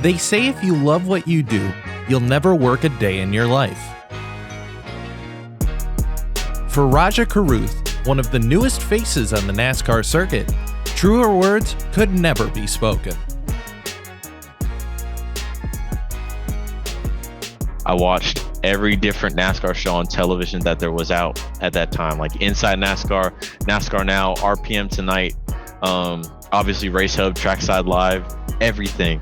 They say if you love what you do, you'll never work a day in your life. For Rajah Caruth, one of the newest faces on the NASCAR circuit, truer words could never be spoken. I watched every different NASCAR show on television that there was out at that time, like Inside NASCAR, NASCAR Now, RPM Tonight, obviously Race Hub, Trackside Live, everything.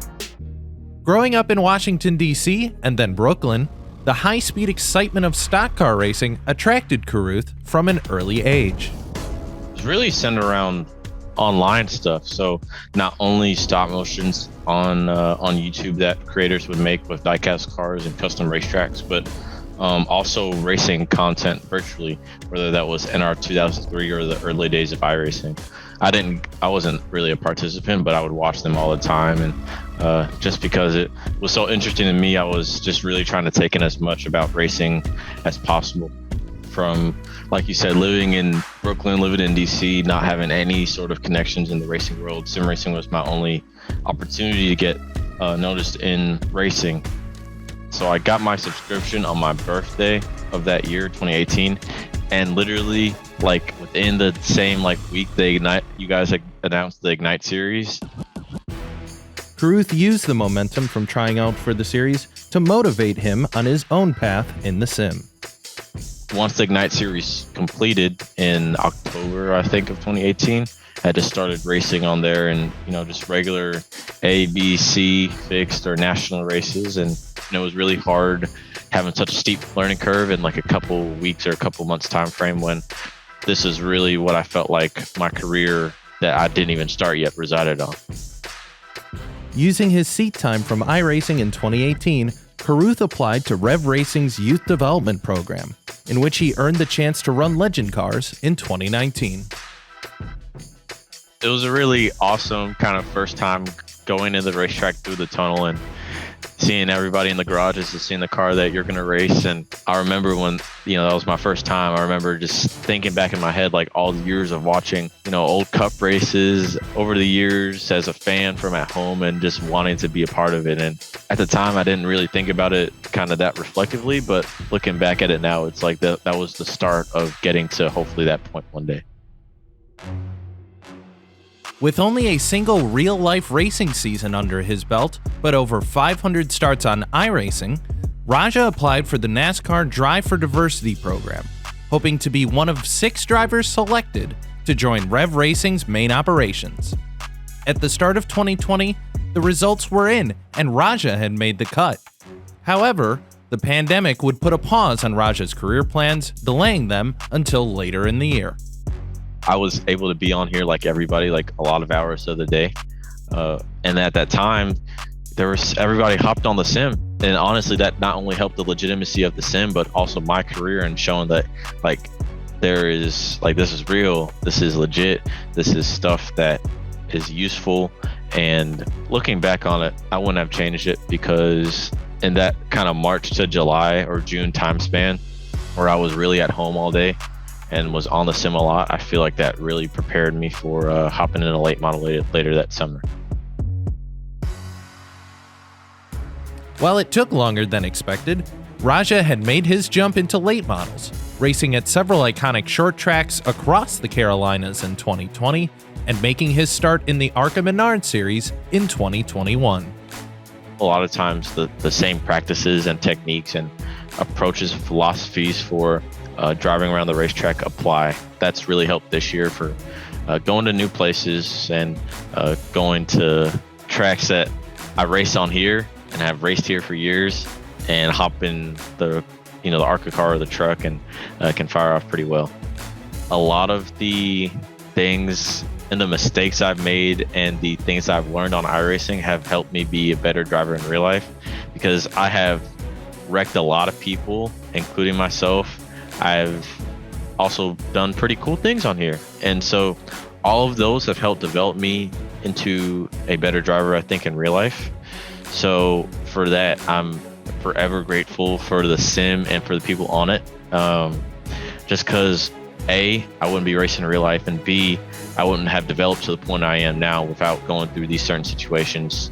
Growing up in Washington, D.C. and then Brooklyn, the high-speed excitement of stock car racing attracted Caruth from an early age. It was really centered around online stuff. So not only stop motions on YouTube that creators would make with diecast cars and custom racetracks, but also racing content virtually, whether that was NR 2003 or the early days of iRacing. I wasn't really a participant, but I would watch them all the time, and just because it was so interesting to me, I was just really trying to take in as much about racing as possible. From, like you said, living in Brooklyn, living in DC, not having any sort of connections in the racing world, sim racing was my only opportunity to get noticed in racing. So I got my subscription on my birthday of that year, 2018, and literally like within the same week, you guys announced the Ignite series. Caruth used the momentum from trying out for the series to motivate him on his own path in the sim. Once the Ignite series completed in October, I think, of 2018, I just started racing on there, and just regular A, B, C fixed or national races, and it was really hard having such a steep learning curve in like a couple weeks or a couple months time frame, when this is really what I felt like my career that I didn't even start yet resided on. Using his seat time from iRacing in 2018, Caruth applied to Rev Racing's youth development program, in which he earned the chance to run legend cars in 2019. It was a really awesome kind of first time going into the racetrack through the tunnel and seeing everybody in the garages and seeing the car that you're going to race. And I remember when, that was my first time, I remember just thinking back in my head, like all the years of watching, old cup races over the years as a fan from at home and just wanting to be a part of it. And at the time, I didn't really think about it kind of that reflectively, but looking back at it now, it's like that was the start of getting to hopefully that point one day. With only a single real-life racing season under his belt, but over 500 starts on iRacing, Rajah applied for the NASCAR Drive for Diversity program, hoping to be one of 6 drivers selected to join Rev Racing's main operations. At the start of 2020, the results were in, and Rajah had made the cut. However, the pandemic would put a pause on Rajah's career plans, delaying them until later in the year. I was able to be on here like everybody, like a lot of hours of the day. And at that time, everybody hopped on the sim. And honestly, that not only helped the legitimacy of the sim, but also my career, and showing that there is this is real, this is legit, this is stuff that is useful. And looking back on it, I wouldn't have changed it, because in that kind of March to July or June time span where I was really at home all day and was on the sim a lot, I feel like that really prepared me for hopping in a late model later that summer. While it took longer than expected, Rajah had made his jump into late models, racing at several iconic short tracks across the Carolinas in 2020 and making his start in the ARCA Menard Series in 2021. A lot of times the same practices and techniques and approaches, philosophies for driving around the racetrack apply. That's really helped this year for going to new places and going to tracks that I race on here and have raced here for years, and hop in the ARCA car or the truck and can fire off pretty well. A lot of the things and the mistakes I've made and the things I've learned on iRacing have helped me be a better driver in real life, because I have wrecked a lot of people, including myself. I've also done pretty cool things on here. And so all of those have helped develop me into a better driver, I think, in real life. So for that, I'm forever grateful for the sim and for the people on it. Just because A, I wouldn't be racing in real life, and B, I wouldn't have developed to the point I am now without going through these certain situations.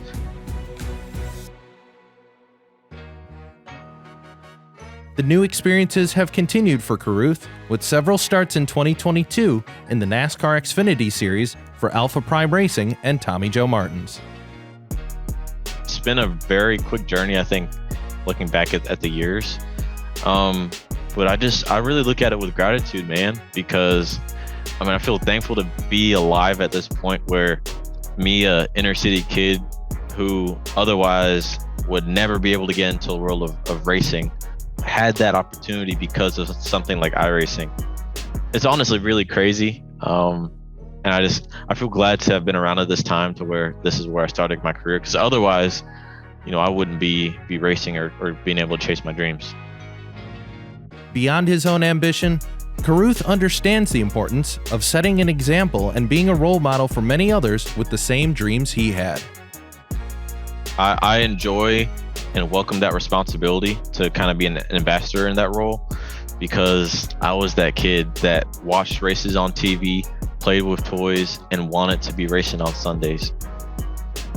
The new experiences have continued for Caruth, with several starts in 2022 in the NASCAR Xfinity Series for Alpha Prime Racing and Tommy Joe Martins. It's been a very quick journey, I think, looking back at the years. But I really look at it with gratitude, man, because I feel thankful to be alive at this point where me, a inner city kid who otherwise would never be able to get into the world of racing, had that opportunity because of something like iRacing. It's honestly really crazy. And I feel glad to have been around at this time to where this is where I started my career, because otherwise, I wouldn't be racing or being able to chase my dreams. Beyond his own ambition, Caruth understands the importance of setting an example and being a role model for many others with the same dreams he had. I enjoy and welcome that responsibility to kind of be an ambassador in that role, because I was that kid that watched races on TV, played with toys, and wanted to be racing on Sundays.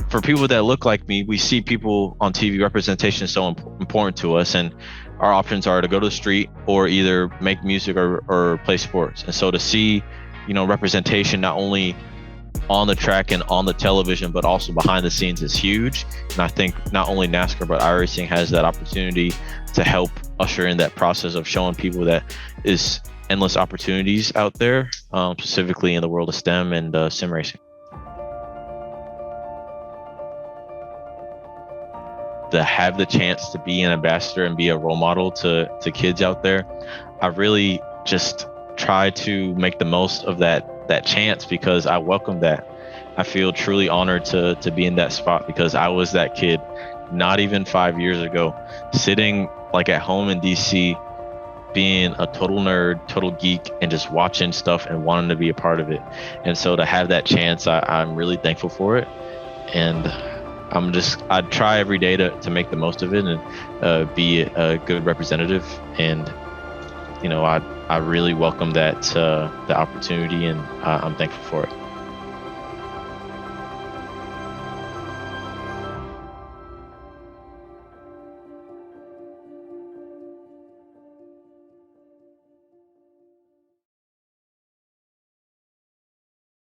For people that look like me, we see people on TV. Representation is so important to us, and our options are to go to the street or either make music or play sports. And so to see, representation not only on the track and on the television, but also behind the scenes is huge. And I think not only NASCAR, but iRacing has that opportunity to help usher in that process of showing people that is endless opportunities out there, specifically in the world of STEM and sim racing. To have the chance to be an ambassador and be a role model to kids out there, I really just try to make the most of that chance, because I welcome that. I feel truly honored to be in that spot, because I was that kid not even 5 years ago, sitting like at home in DC, being a total nerd, total geek, and just watching stuff and wanting to be a part of it. And so to have that chance, I'm really thankful for it. And I try every day to make the most of it and be a good representative. And, I really welcome that the opportunity, and I'm thankful for it.